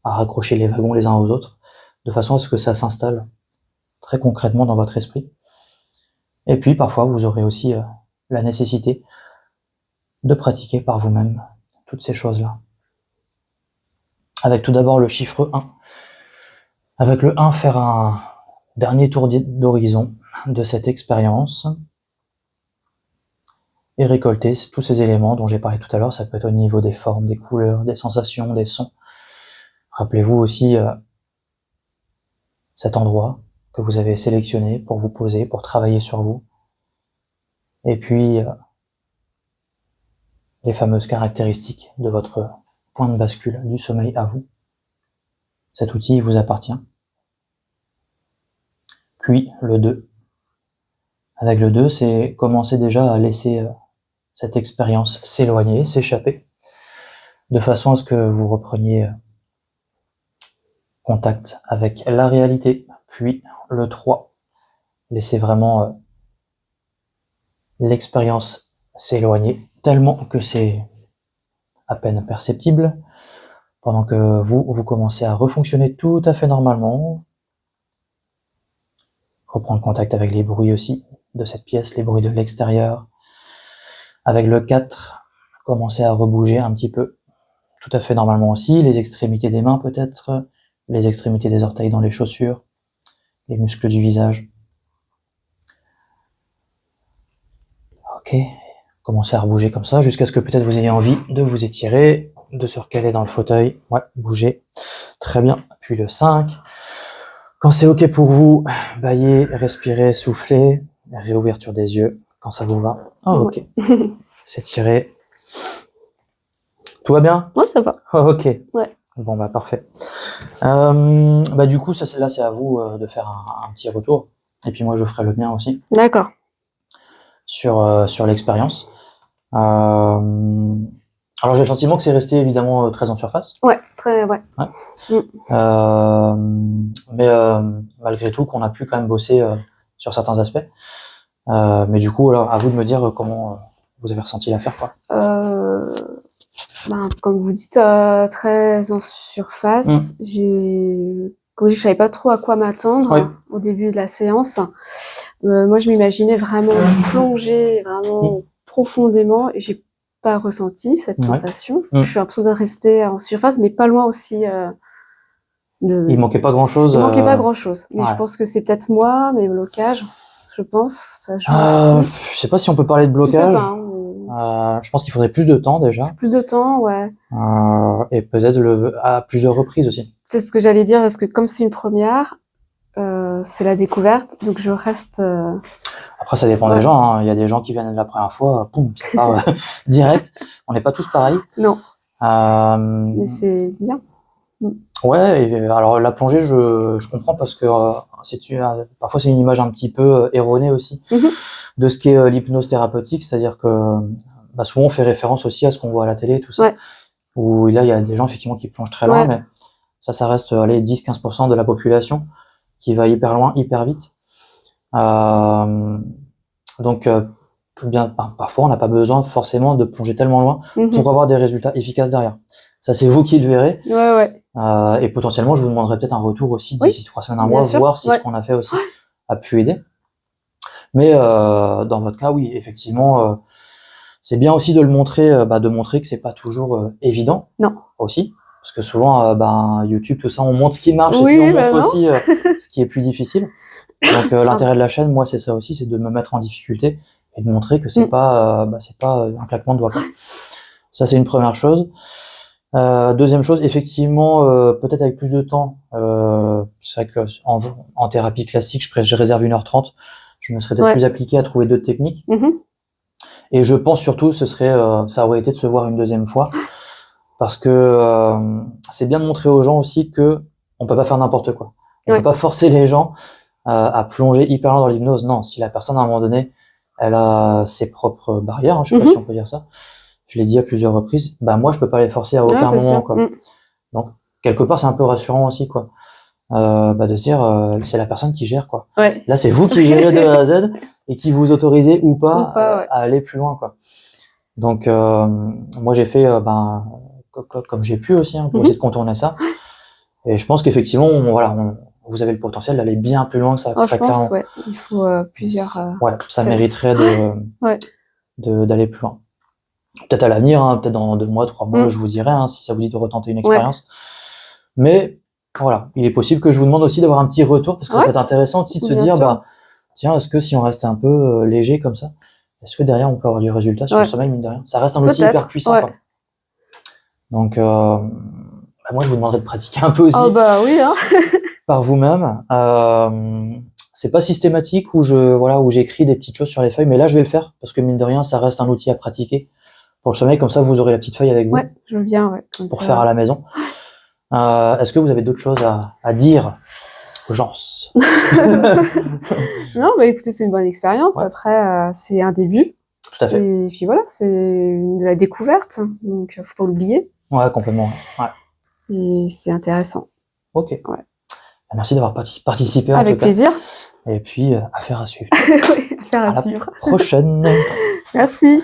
à raccrocher les wagons les uns aux autres, de façon à ce que ça s'installe très concrètement dans votre esprit. Et puis parfois, vous aurez aussi la nécessité de pratiquer par vous-même toutes ces choses-là. Avec tout d'abord le chiffre 1. Avec le 1, faire un dernier tour d'horizon de cette expérience et récolter tous ces éléments dont j'ai parlé tout à l'heure. Ça peut être au niveau des formes, des couleurs, des sensations, des sons. Rappelez-vous aussi cet endroit que vous avez sélectionné pour vous poser, pour travailler sur vous. Et puis, les fameuses caractéristiques de votre point de bascule du sommeil à vous. Cet outil vous appartient. Puis, le 2. Avec le 2, c'est commencer déjà à laisser cette expérience s'éloigner, s'échapper, de façon à ce que vous repreniez contact avec la réalité. Puis, le 3. Laissez vraiment l'expérience s'éloigner tellement que c'est à peine perceptible, pendant que vous commencez à refonctionner tout à fait normalement, reprendre contact avec les bruits aussi de cette pièce, les bruits de l'extérieur. Avec le 4, commencez à rebouger un petit peu, tout à fait normalement aussi, les extrémités des mains peut-être, les extrémités des orteils dans les chaussures, les muscles du visage. Ok, commencez à rebouger comme ça, jusqu'à ce que peut-être vous ayez envie de vous étirer, de se recaler dans le fauteuil. Ouais, bougez. Très bien. Puis le 5. Quand c'est ok pour vous, baillez, respirez, soufflez, réouverture des yeux, quand ça vous va. Ah, ok. S'étirer. Tout va bien? Ouais, ça va. Oh, ok. Ouais. Bon, bah, parfait. Du coup, ça, là, c'est à vous de faire un petit retour. Et puis moi, je ferai le mien aussi. D'accord. Sur l'expérience. Alors j'ai le sentiment que c'est resté évidemment très en surface. Ouais, très, ouais. Mais malgré tout, qu'on a pu quand même bosser sur certains aspects. Mais du coup, alors, à vous de me dire comment vous avez ressenti l'affaire, quoi. Comme vous dites, très en surface. Comme je savais pas trop à quoi m'attendre au début de la séance. Moi, je m'imaginais vraiment plonger vraiment profondément et j'ai pas ressenti cette sensation. Je suis l'impression de rester en surface, mais pas loin aussi. Il manquait pas grand-chose. Il manquait pas grand-chose. Mais je pense que c'est peut-être moi, mes blocages. Je pense, ça joue aussi. Je sais pas si on peut parler de blocage. Je sais pas, je pense qu'il faudrait plus de temps déjà. Plus de temps, ouais. Et peut-être à plusieurs reprises aussi. C'est ce que j'allais dire, parce que comme c'est une première, c'est la découverte, donc je reste. Après, ça dépend des gens. Hein. Il y a des gens qui viennent la première fois, poum, ça part direct. On n'est pas tous pareils. Non. Mais c'est bien. Ouais. Et alors la plongée, je comprends parce que parfois c'est une image un petit peu erronée aussi de ce qu'est l'hypnose thérapeutique, c'est-à-dire que souvent on fait référence aussi à ce qu'on voit à la télé, tout ça. Où là il y a des gens effectivement qui plongent très loin, mais ça reste 10-15% de la population qui va hyper loin, hyper vite. Donc parfois on n'a pas besoin forcément de plonger tellement loin pour avoir des résultats efficaces derrière. Ça c'est vous qui le verrez. Et potentiellement je vous demanderai peut-être un retour aussi d'ici 3 semaines, un mois, voir si ce qu'on a fait aussi a pu aider. Mais dans votre cas, oui, effectivement, c'est bien aussi de le montrer, de montrer que c'est pas toujours évident. Non. Aussi, parce que souvent, YouTube, tout ça, on montre ce qui marche et puis on montre aussi ce qui est plus difficile. Donc l'intérêt de la chaîne, moi, c'est ça aussi, c'est de me mettre en difficulté et de montrer que c'est pas un claquement de doigts. Ça, c'est une première chose. Deuxième chose, effectivement, peut-être avec plus de temps. C'est vrai que en thérapie classique, je réserve 1h30. Je me serais peut-être plus appliqué à trouver d'autres techniques. Et je pense surtout, ça aurait été de se voir une deuxième fois, parce que c'est bien de montrer aux gens aussi que on peut pas faire n'importe quoi. On peut pas forcer les gens à plonger hyper loin dans l'hypnose. Non, si la personne à un moment donné, elle a ses propres barrières, je sais pas si on peut dire ça. Je l'ai dit à plusieurs reprises. Moi, je peux pas les forcer à aucun moment, quoi. Donc, quelque part, c'est un peu rassurant aussi, quoi. De se dire, c'est la personne qui gère, quoi. Là, c'est vous qui gérez de A à Z et qui vous autorisez ou pas à aller plus loin, quoi. Donc, moi, j'ai fait, comme j'ai pu aussi, pour essayer de contourner ça. Et je pense qu'effectivement, vous avez le potentiel d'aller bien plus loin que ça, très clairement. Il faut plusieurs. Ça mériterait d'aller plus loin. Peut-être à l'avenir, peut-être dans 2 mois, 3 mois, je vous dirai, si ça vous dit de retenter une expérience. Mais voilà, il est possible que je vous demande aussi d'avoir un petit retour, parce que ça peut être intéressant aussi de se dire, tiens, est-ce que si on reste un peu léger comme ça, est-ce que derrière on peut avoir du résultat sur le sommeil, mine de rien? Ça reste un outil hyper puissant, quoi. Donc, moi je vous demanderai de pratiquer un peu aussi. Par vous-même. C'est pas systématique où j'écris des petites choses sur les feuilles, mais là je vais le faire, parce que mine de rien, ça reste un outil à pratiquer pour le sommeil, comme ça vous aurez la petite feuille avec vous. Je veux bien, pour faire à la maison. Est-ce que vous avez d'autres choses à dire aux gens? Non, écoutez, c'est une bonne expérience. Après, c'est un début. Tout à fait. Et puis voilà, c'est de la découverte, donc faut pas l'oublier. Ouais, complètement. Et c'est intéressant. Ok. Merci d'avoir participé. Avec plaisir. Et puis, affaire à suivre. Affaire à suivre. Prochaine. Merci.